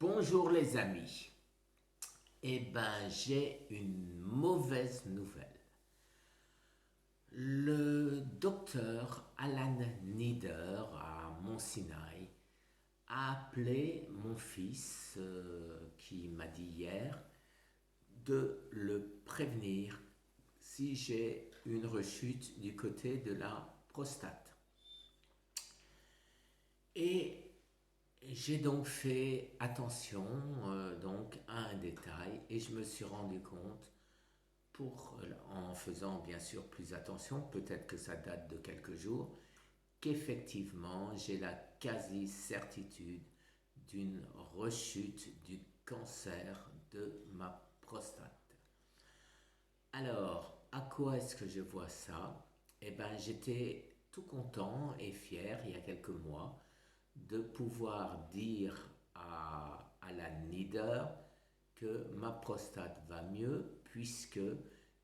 Bonjour les amis. Eh ben, j'ai une mauvaise nouvelle. Le docteur Alan Nieder à Mont Sinaï a appelé mon fils qui m'a dit hier de le prévenir si j'ai une rechute du côté de la prostate. Et j'ai donc fait attention donc à un détail et je me suis rendu compte en faisant bien sûr plus attention, peut-être que ça date de quelques jours, qu'effectivement j'ai la quasi-certitude d'une rechute du cancer de ma prostate. Alors, à quoi est-ce que je vois ça? Eh bien, j'étais tout content et fier il y a quelques mois de pouvoir dire à la Nieder que ma prostate va mieux puisque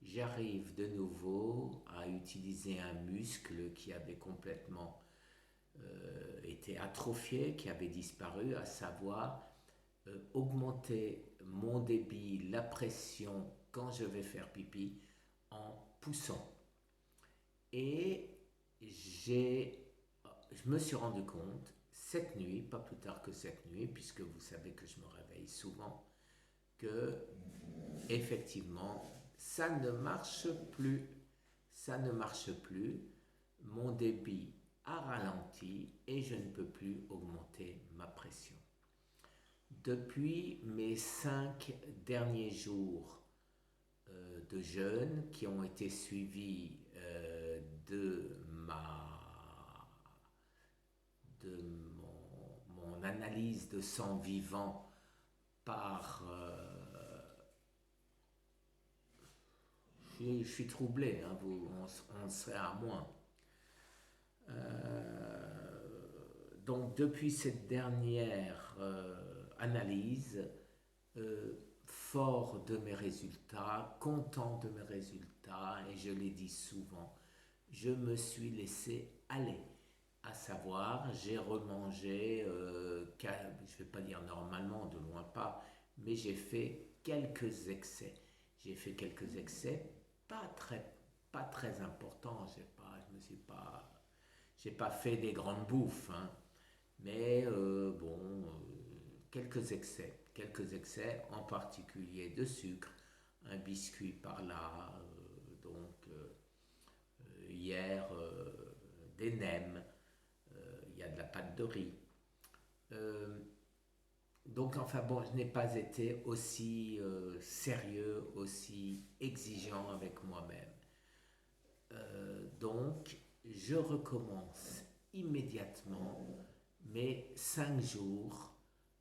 j'arrive de nouveau à utiliser un muscle qui avait complètement été atrophié, qui avait disparu, à savoir augmenter mon débit, la pression quand je vais faire pipi en poussant. Et je me suis rendu compte cette nuit, pas plus tard que cette nuit, puisque vous savez que je me réveille souvent, que effectivement ça ne marche plus. Ça ne marche plus. Mon débit a ralenti et je ne peux plus augmenter ma pression. Depuis mes 5 derniers jours de jeûne qui ont été suivis de mon analyse de sang vivant par... je suis troublé, hein, on serait à moins. Donc depuis cette dernière analyse, fort de mes résultats, content de mes résultats, et je l'ai dit souvent, je me suis laissé aller. À savoir, j'ai remangé, je ne vais pas dire normalement, de loin pas, mais j'ai fait quelques excès. J'ai fait quelques excès, pas très, pas très importants. J'ai pas fait des grandes bouffes, hein, mais bon, quelques excès, en particulier de sucre, un biscuit par là, hier des nems, il y a de la pâte de riz. Euh, donc enfin bon, je n'ai pas été aussi sérieux, aussi exigeant avec moi-même. Donc je recommence immédiatement mes 5 jours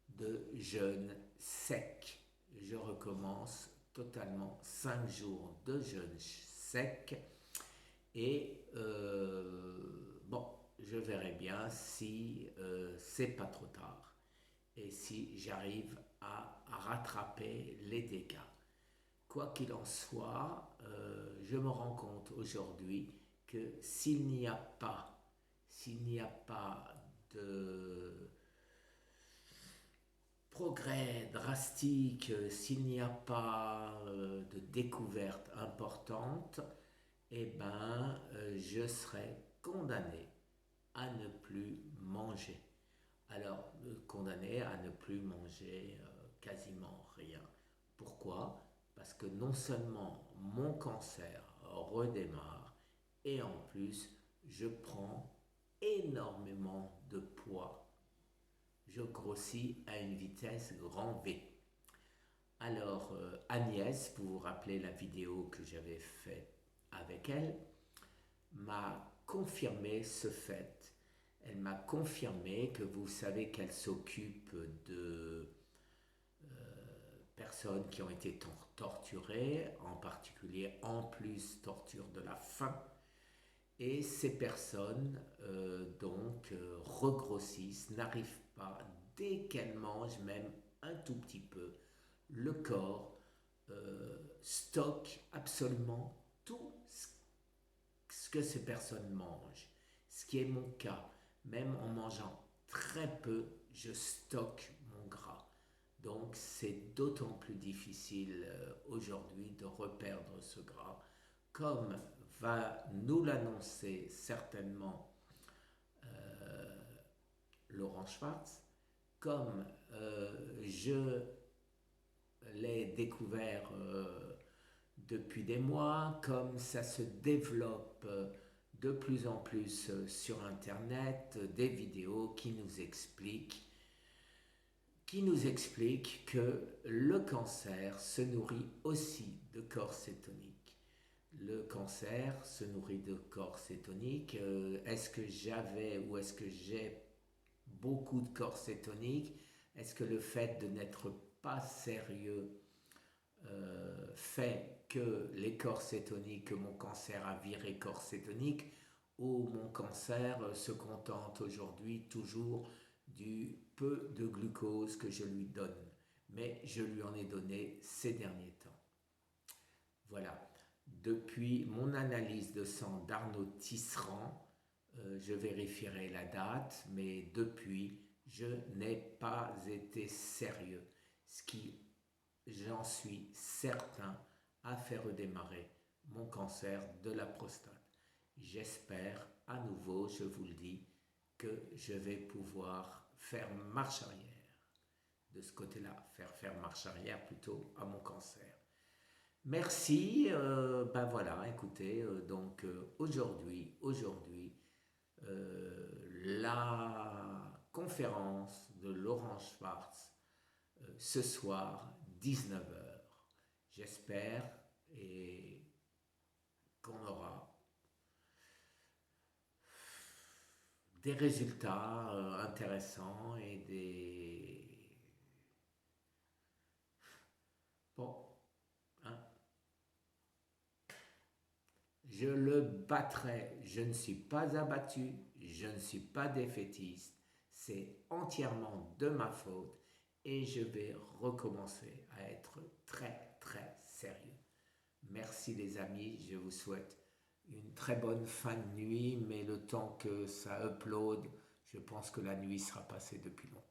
de jeûne sec. Je recommence totalement 5 jours de jeûne sec et bon, je verrai bien si c'est pas trop tard et si j'arrive à rattraper les dégâts. Quoi qu'il en soit, je me rends compte aujourd'hui que s'il n'y a pas de progrès drastique, s'il n'y a pas de découverte importante, eh ben, je serai condamné à ne plus manger. Alors, condamné à ne plus manger quasiment rien. Pourquoi? Parce que non seulement mon cancer redémarre, et en plus, je prends énormément de poids. Je grossis à une vitesse grand V. Alors, Agnès, vous vous rappelez la vidéo que j'avais faite avec elle, m'a confirmé ce fait. Elle m'a confirmé que vous savez qu'elle s'occupe de personnes qui ont été torturées, en particulier en plus torture de la faim. Et ces personnes regrossissent, n'arrivent pas, dès qu'elles mangent même un tout petit peu, le corps stocke absolument tout ce que ces personnes mangent. Ce qui est mon cas. Même en mangeant très peu, je stocke mon gras. Donc c'est d'autant plus difficile aujourd'hui de reperdre ce gras, comme va nous l'annoncer certainement Laurent Schwartz, comme je l'ai découvert depuis des mois, comme ça se développe de plus en plus sur Internet, des vidéos qui nous expliquent que le cancer se nourrit aussi de corps cétoniques. Le cancer se nourrit de corps cétoniques. Est-ce que j'avais ou est-ce que j'ai beaucoup de corps cétoniques? Est-ce que le fait de n'être pas sérieux fait que les corps cétoniques, que mon cancer a viré corps cétonique, ou mon cancer se contente aujourd'hui toujours du peu de glucose que je lui donne, mais je lui en ai donné ces derniers temps. Voilà. Depuis mon analyse de sang d'Arnaud Tisserand, je vérifierai la date, mais depuis, je n'ai pas été sérieux, ce qui, j'en suis certain, a fait redémarrer mon cancer de la prostate. J'espère, à nouveau, je vous le dis, que je vais pouvoir faire marche arrière de ce côté-là, faire marche arrière plutôt à mon cancer. Merci, ben voilà, écoutez, donc aujourd'hui, la conférence de Laurent Schwartz ce soir, 19 heures. J'espère et qu'on aura des résultats intéressants et des... Bon, hein, je le battrai. Je ne suis pas abattu, je ne suis pas défaitiste. C'est entièrement de ma faute et je vais recommencer à être très très sérieux. Merci les amis, je vous souhaite une très bonne fin de nuit, mais le temps que ça upload, je pense que la nuit sera passée depuis longtemps.